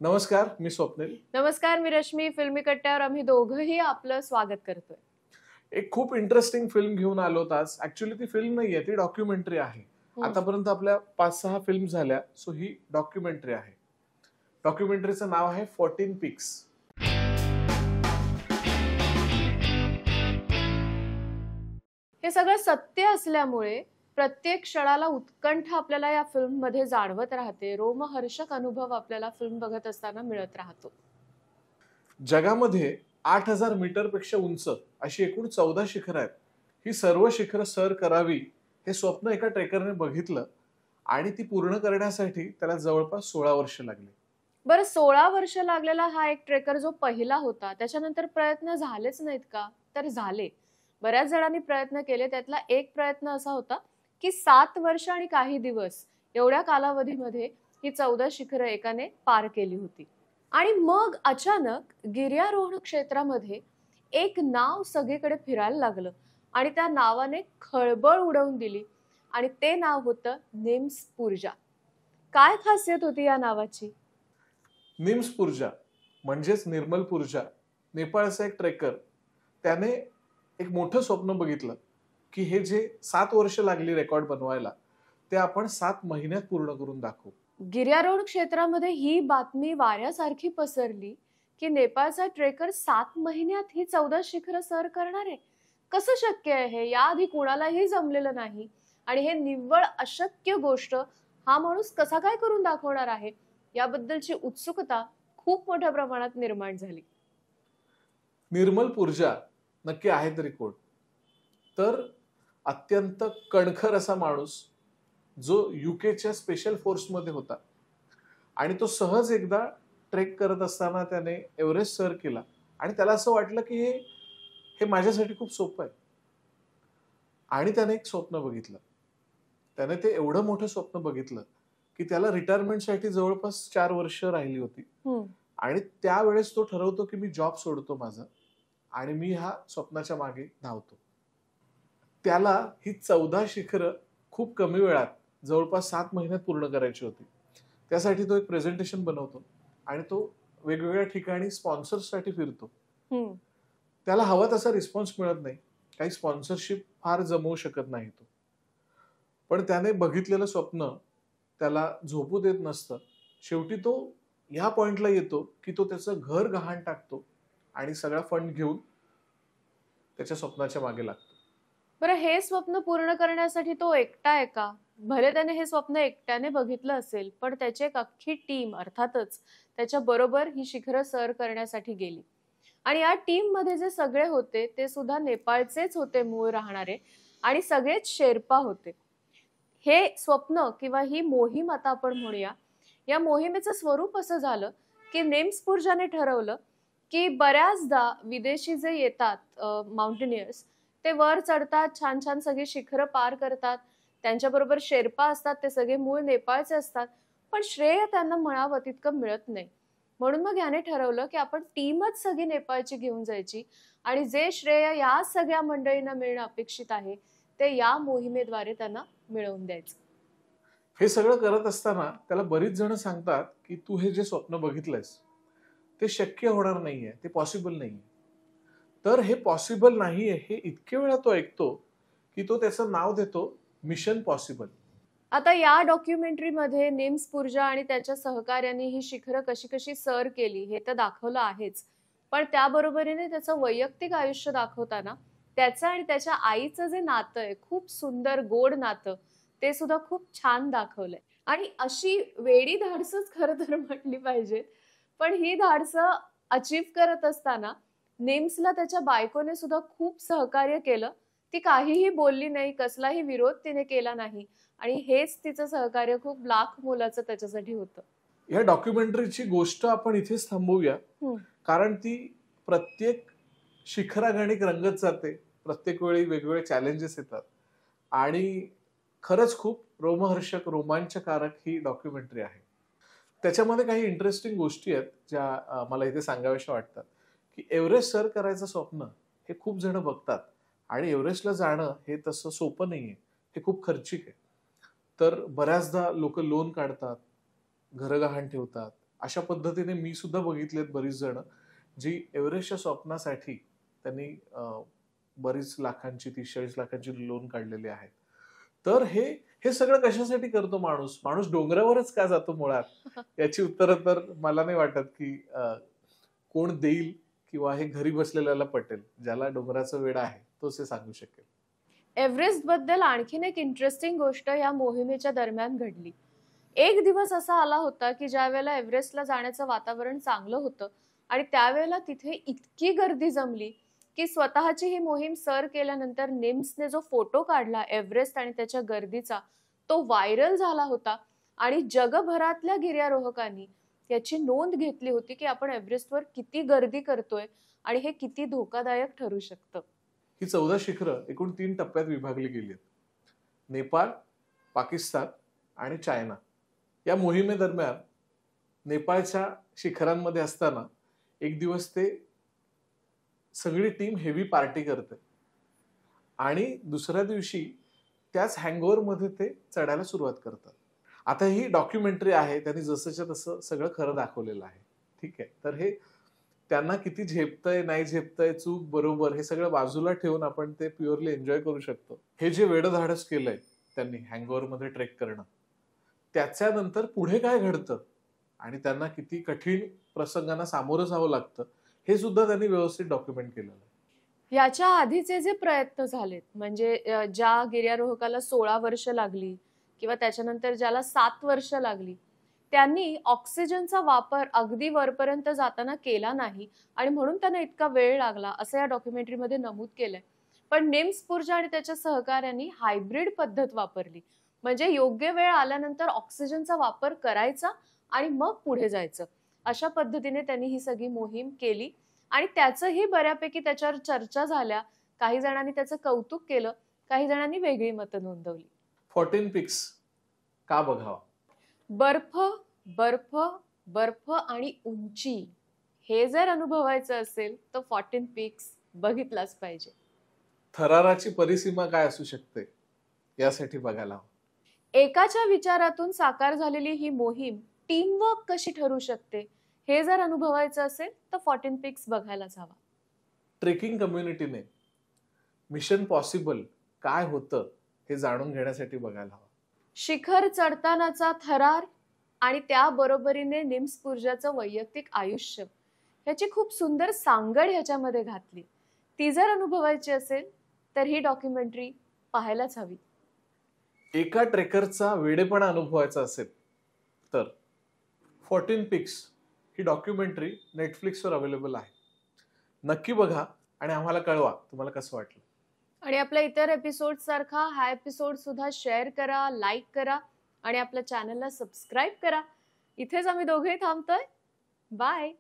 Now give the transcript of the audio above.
नमस्कार, मी स्वप्नील. नमस्कार, मी रश्मी. फिल्मी कट्ट्यावर आम्ही दोघंही आपलं स्वागत करतोय. एक खूप इंटरेस्टिंग फिल्म घेऊन आलो आज. ऍक्च्युअली ती फिल्म नाहीये, ती डॉक्युमेंटरी आहे. आतापर्यंत आपल्या 5-6 फिल्म झाल्या, सो ही डॉक्युमेंटरी आहे. डॉक्युमेंटरीचं नाव आहे 14 पिक्स. हे सगळं सत्य असल्यामुळे प्रत्येक क्षणाला उत्कंठ आपल्याला या फिल्म मध्ये जाणवत राहते. रोमहर्षक अनुभव आपल्याला फिल्म बघत असताना मिळत राहतो. जगामध्ये 8,000 मीटरपेक्षा उंच अशी एकूण 14 शिखरं आहेत. ही सर्व शिखरं सर करावी हे स्वप्न एका ट्रेकरने बघितलं आणि ती पूर्ण करण्यासाठी त्याला जवळपास 16 वर्ष लागली. बरं, 16 वर्ष लागलेला हा एक ट्रेकर जो पहिला होता, त्याच्यानंतर प्रयत्न झालेच नाहीत का? तर झाले. बऱ्याच जणांनी प्रयत्न केले. त्यातला एक प्रयत्न असा होता की 7 वर्ष आणि काही दिवस एवढ्या कालावधीमध्ये ही 14 शिखरं एकाने पार केली होती. आणि मग अचानक गिर्यारोहण क्षेत्रामध्ये एक नाव सगळीकडे फिरायला लागलं आणि त्या नावाने खळबळ उडवून दिली. आणि ते नाव होतं निम्सपूर्जा. काय खासियत होती या नावाची? निम्सपूर्जा म्हणजेच निर्मलपूर्जा, नेपाळचा एक ट्रेकर, त्याने एक मोठं स्वप्न बघितलं की हे जे 7 वर्ष लागली रेकॉर्ड बनवायला, ते आपण 7 महिन्यात पूर्ण करून दाखवू. गिर्यारोहण क्षेत्रामध्ये ही बातमी वाऱ्यासारखी पसरली की नेपाळचा ट्रेकर 7 महिन्यात ही 14 शिखरं सर करणार आहे. कसं शक्य आहे हे? याआधी कुणालाही जमलेलं नाही. आणि हे निव्वळ अशक्य गोष्ट हा माणूस कसा काय करून दाखवणार आहे, याबद्दलची उत्सुकता खूप मोठ्या प्रमाणात निर्माण झाली. निर्मलपूर्जा नक्की आहे तरी कोण? तर अत्यंत कणखर असा माणूस जो युकेच्या स्पेशल फोर्समध्ये होता आणि तो सहज एकदा ट्रेक करत असताना त्याने एव्हरेस्ट सर केला आणि त्याला असं वाटलं की हे माझ्यासाठी खूप सोपं आहे. आणि त्याने एक स्वप्न बघितलं. त्याने ते एवढं मोठं स्वप्न बघितलं की त्याला रिटायरमेंटसाठी जवळपास 4 वर्ष राहिली होती. आणि त्यावेळेस तो ठरवतो की मी जॉब सोडतो माझा आणि मी ह्या स्वप्नाच्या मागे धावतो. त्याला ही 14 शिखरं खूप कमी वेळात जवळपास 7 महिन्यात पूर्ण करायची होती. त्यासाठी तो एक प्रेझेंटेशन बनवतो आणि तो वेगवेगळ्या ठिकाणी स्पॉन्सर्ससाठी फिरतो. त्याला हवा तसा रिस्पॉन्स मिळत नाही. काही स्पॉन्सरशिप फार जमवू शकत नाही तो. पण त्याने बघितलेलं स्वप्न त्याला झोपू देत नसतं. शेवटी तो ह्या पॉइंटला येतो की तो त्याचं घर गहाण टाकतो आणि सगळा फंड घेऊन त्याच्या स्वप्नाच्या मागे लागतो. बरं, हे स्वप्न पूर्ण करण्यासाठी तो एकटा आहे का? भले त्याने हे स्वप्न एकट्याने बघितलं असेल, पण त्याची एक अख्खी टीम अर्थातच त्याच्या बरोबर ही शिखरं सर करण्यासाठी गेली. आणि या टीम मध्ये जे सगळे होते ते सुद्धा नेपाळचेच होते, मूळ राहणारे, आणि सगळेच शेर्पा होते. हे स्वप्न किंवा ही मोहीम आता आपण म्हणूया, या मोहिमेचं स्वरूप असं झालं की निम्सपूर्जाने ठरवलं की बऱ्याचदा विदेशी जे येतात माउंटेनियर्स, ते वर चढतात, छान छान सगळी शिखरं पार करतात, त्यांच्याबरोबर शेर्पा असतात, ते सगळे मूळ नेपाळचे असतात, पण श्रेय त्यांना मिळावं तितकं मिळत नाही. म्हणून मग याने ठरवलं की आपण टीमच सगळी नेपाळची घेऊन जायची आणि जे श्रेय या सगळ्या मंडळींना मिळणं अपेक्षित आहे ते या मोहिमेद्वारे त्यांना मिळवून द्यायचं. हे सगळं करत असताना त्याला बरीच जण सांगतात की तू हे जे स्वप्न बघितलंयस ते शक्य होणार नाहीये, ते पॉसिबल नाहीये. तर हे पॉसिबल नाहीये हे इतके वेळा तो ऐकतो की तो त्याचं नाव देतो मिशन पॉसिबल. आता या डॉक्युमेंटरीमध्ये निम्सपूर्जा आणि त्याच्या सहकार्यांनी ही शिखरं कशी कशी सर केली हे तर दाखवलं आहेच, पण त्याबरोबरीने त्याचं वैयक्तिक आयुष्य दाखवताना त्याचं आणि त्याच्या आईचं जे नातं आहे, खूप सुंदर गोड नातं, ते सुद्धा खूप छान दाखवलंय. आणि अशी वेडी धाडसच खरं तर म्हटली पाहिजे, पण ही धाडसं अचीव करत असताना निम्सला त्याच्या बायकोने सुद्धा खूप सहकार्य केलं. ती काहीही बोलली नाही, कसलाही विरोध तिने केला नाही, आणि हेच तिचं सहकार्य खूप लाख मोलाचं त्याच्यासाठी होतं. या डॉक्युमेंटरीची गोष्ट आपण इथेच थांबवूया, कारण ती प्रत्येक शिखरागणिक रंगत जाते. प्रत्येक वेळी वेगवेगळे चॅलेंजेस येतात आणि खरंच खूप रोमहर्षक, रोमांचकारक ही डॉक्युमेंटरी आहे. त्याच्यामध्ये काही इंटरेस्टिंग गोष्टी आहेत ज्या मला इथे सांगाव्याशा वाटतात. की एव्हरेस्ट सर करायचं स्वप्न हे खूप जण बघतात आणि एव्हरेस्टला जाणं हे तसं सोपं नाहीये, हे खूप खर्चिक आहे. तर बऱ्याचदा लोक लोन काढतात, घरं गहाण ठेवतात, अशा पद्धतीने मी सुद्धा बघितलेत बरीच जण जी एव्हरेस्टच्या स्वप्नासाठी त्यांनी बरीच लाखांची 30-40 लाखांची लोन काढलेली आहेत. तर हे सगळं कशासाठी करतो माणूस? माणूस डोंगरावरच का जातो मुळात? याची उत्तरं तर मला नाही वाटत की कोण देईल किंवा हे घरी बसलेल्याला पटेल. ज्याला डोंगराचं वेड आहे तोच हे सांगू शकेल. एव्हरेस्ट बद्दल आणखीन एक इंटरेस्टिंग गोष्ट या मोहिमेच्या दरम्यान घडली. एक दिवस असा आला होता की ज्या वेळेला एव्हरेस्टला जाण्याचं वातावरण चांगलं होतं आणि त्यावेळेला तिथे इतकी गर्दी जमली की स्वतःची ही मोहीम सर केल्यानंतर निम्सने जो फोटो काढला एव्हरेस्ट आणि त्याच्या गर्दीचा तो व्हायरल झाला होता आणि जगभरातल्या गिर्यारोहकांनी याची नोंद घेतली होती की आपण एव्हरेस्टवर किती गर्दी करतोय आणि हे किती धोकादायक ठरू शकतं. ही 14 शिखरं एकूण 3 टप्प्यात विभागली गेली आहेत. नेपाळ, पाकिस्तान आणि चायना. या मोहिमेदरम्यान नेपाळच्या शिखरांमध्ये असताना एक दिवस ते सगळी टीम हेवी पार्टी करते आणि दुसऱ्या दिवशी त्याच हँगओव्हरमध्ये ते चढायला सुरुवात करतात. आता ही डॉक्युमेंटरी आहे, त्यांनी जसंच्या तसं सगळं खरं दाखवलेलं आहे. ठीक आहे. तर हे त्यांना किती झेपतंय नाही झेपतंय, चूक बरोबर हे सगळं बाजूला ठेवून आपण ते प्युअरली एन्जॉय करू शकतो. हे जे वेडधाडस केलंय त्यांनी हँगओव्हरमध्ये ट्रेक करणं, त्याच्यानंतर पुढे काय घडतं आणि त्यांना किती कठीण प्रसंगांना सामोरं जावं लागतं हे सुद्धा त्यांनी व्यवस्थित डॉक्युमेंट केलेलं आहे. याच्या आधीचे जे प्रयत्न झालेत म्हणजे ज्या गिर्यारोहकाला 16 वर्ष लागली किंवा त्याच्यानंतर ज्याला 7 वर्ष लागली त्यांनी ऑक्सिजनचा वापर अगदी वरपर्यंत जाताना केला नाही आणि म्हणून त्यांना इतका वेळ लागला असं या डॉक्युमेंटरीमध्ये नमूद केलंय. पण निम्स पूर्जा आणि त्याच्या सहकाऱ्यांनी हायब्रिड पद्धत वापरली म्हणजे योग्य वेळ आल्यानंतर ऑक्सिजनचा वापर करायचा आणि मग पुढे जायचं. अशा पद्धतीने त्यांनी ही सगळी मोहीम केली आणि त्याचंही बऱ्यापैकी त्याच्यावर चर्चा झाल्या. काही जणांनी त्याचं कौतुक केलं, काही जणांनी वेगळी मतं नोंदवली. 14 पीक्स का बघावा? बर्फ बर्फ बर्फ आणि उंची हे जर अनुभवायचं असेल तर 14 पीक्स बघितलाच पाहिजे. थराराची परिसीमा काय असू शकते यासाठी बघायला हवं. एकाच्या विचारातून साकार झालेली ही मोहीम टीमवर्क कशी ठरू शकते हे जर अनुभवायचं असेल तर 14 पीक्स बघायलाच हवा. ट्रेकिंग कम्युनिटीने मिशन पॉसिबल काय होतं हे जाणून घेण्यासाठी बघायला हवं. शिखर चढतानाचा थरार आणि त्या बरोबरीने निम्स पूर्जाचं वैयक्तिक आयुष्य ह्याची खूप सुंदर सांगड ह्याच्यामध्ये घातली. ती जर अनुभवायची असेल तर ही डॉक्युमेंटरी पाहायलाच हवी. एका ट्रेकरचा वेडेपणा अनुभवायचा असेल तर 14 पीक्स ही डॉक्युमेंटरी नेटफ्लिक्सवर अवेलेबल आहे. नक्की बघा आणि आम्हाला कळवा तुम्हाला कसं वाटलं. आणि आपल्या इतर एपिसोड सारखा हा एपिसोड सुद्धा शेअर करा, लाईक करा आणि आपल्या चॅनलला सबस्क्राईब करा. इथेच आम्ही दोघेही थांबतोय. बाय.